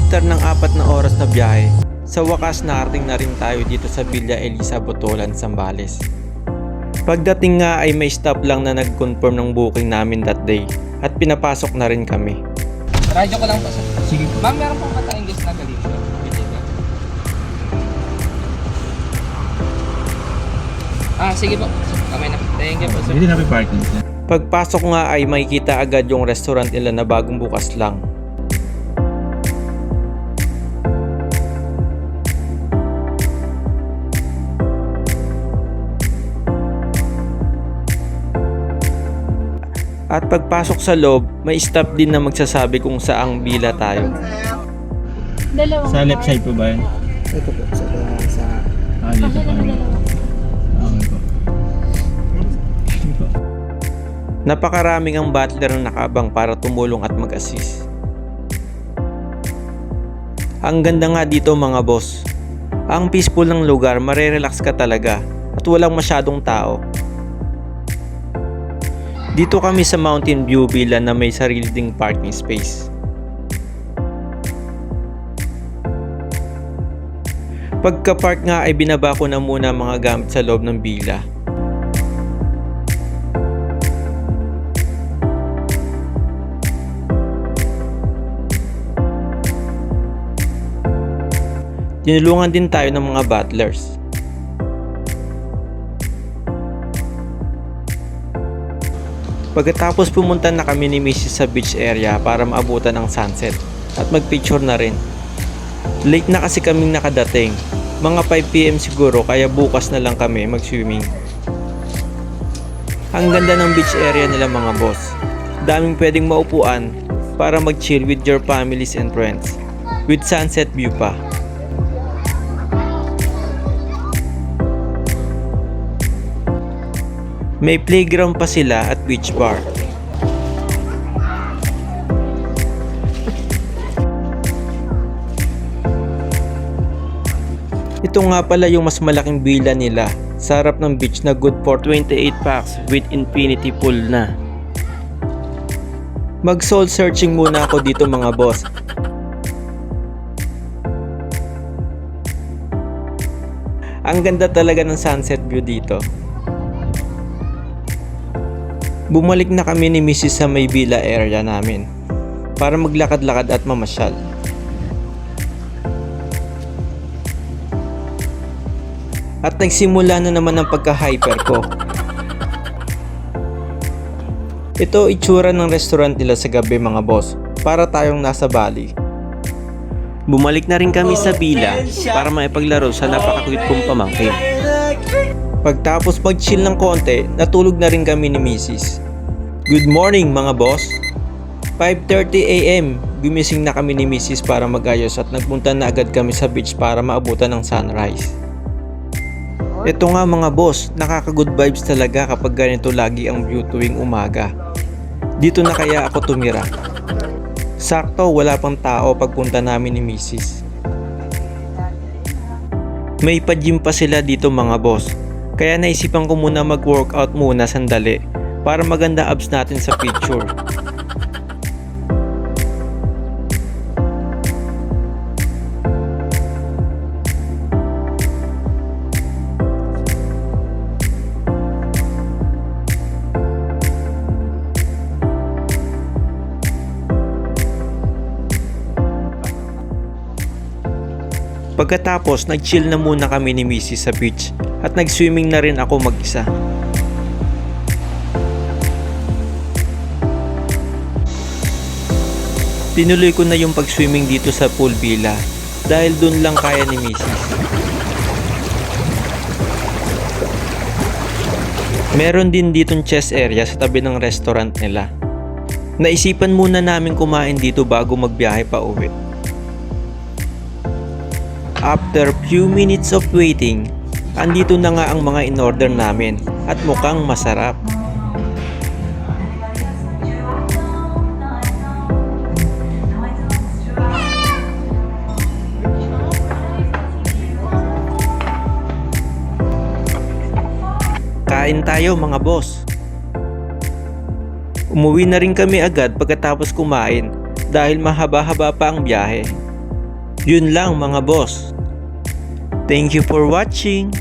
After ng 4 na oras na biyahe, sa wakas nakarating na rin tayo dito sa Villa Elisa, Botolan, Zambales. Pagdating nga ay may stop lang na nag-confirm ng booking namin that day at pinapasok na rin kami. Radyo ko lang po. Sige. Ma'am, meron pong kata-English na galing siya. Sige po. Kamay na. Thank you po, sir. Hindi namin parking. Pagpasok nga ay makikita agad yung restaurant nila na bagong bukas lang. At pagpasok sa loob, may stop din na magsasabi kung saang villa tayo. Dalawang Sa left side po ba yun? Ito po. Sa Dito pa. Okay po. Napakaraming ang butler na nakaabang para tumulong at mag-assist. Ang ganda nga dito mga boss. Ang peaceful ng lugar, marerelax ka talaga at walang masyadong tao. Dito kami sa Mountain View Villa na may sarili ding parking space. Pagka-park nga ay binaba ko na muna mga gamit sa loob ng villa. Tinulungan din tayo ng mga butlers. Pagkatapos pumunta na kami ni Mrs. sa beach area para maabutan ng sunset at magpicture na rin. Late na kasi kaming nakadating, mga 5 PM siguro kaya bukas na lang kami mag-swimming. Ang ganda ng beach area nila mga boss. Daming pwedeng maupuan para mag-chill with your families and friends with sunset view pa. May playground pa sila at beach bar. Ito nga pala yung mas malaking villa nila sa harap ng beach na good for 28 packs with infinity pool na. Mag soul searching muna ako dito mga boss. Ang ganda talaga ng sunset view dito. Bumalik na kami ni Mrs. sa may villa area namin para maglakad-lakad at mamasyal. At nagsimula na naman ang pagka-hyper ko. Ito itsura ng restaurant nila sa gabi mga boss, para tayong nasa Bali. Bumalik na rin kami sa villa para maipaglaro sa napaka-cute kong pamangkin. Pagtapos mag-chill ng konti, natulog na rin kami ni Mrs. Good morning mga boss! 5:30 AM, gumising na kami ni Mrs. para mag-ayos at nagpunta na agad kami sa beach para maabutan ng sunrise. Ito nga mga boss, nakaka-good vibes talaga kapag ganito lagi ang view tuwing umaga. Dito na kaya ako tumira. Sakto wala pang tao pagpunta namin ni Mrs. May pa-gym pa sila dito mga boss. Kaya naisipan ko muna mag-workout muna sandali para maganda abs natin sa picture. Pagkatapos, nag-chill na muna kami ni Mrs. sa beach at nag-swimming na rin ako mag-isa. Tinuloy ko na yung pag-swimming dito sa pool villa dahil dun lang kaya ni Mrs. Meron din ditong chest area sa tabi ng restaurant nila. Naisipan muna namin kumain dito bago magbiyahe pa uwi. After few minutes of waiting, andito na nga ang mga in-order namin at mukhang masarap. Kain tayo mga boss. Umuwi na rin kami agad pagkatapos kumain dahil mahaba-haba pa ang biyahe. Yun lang mga boss. Thank you for watching.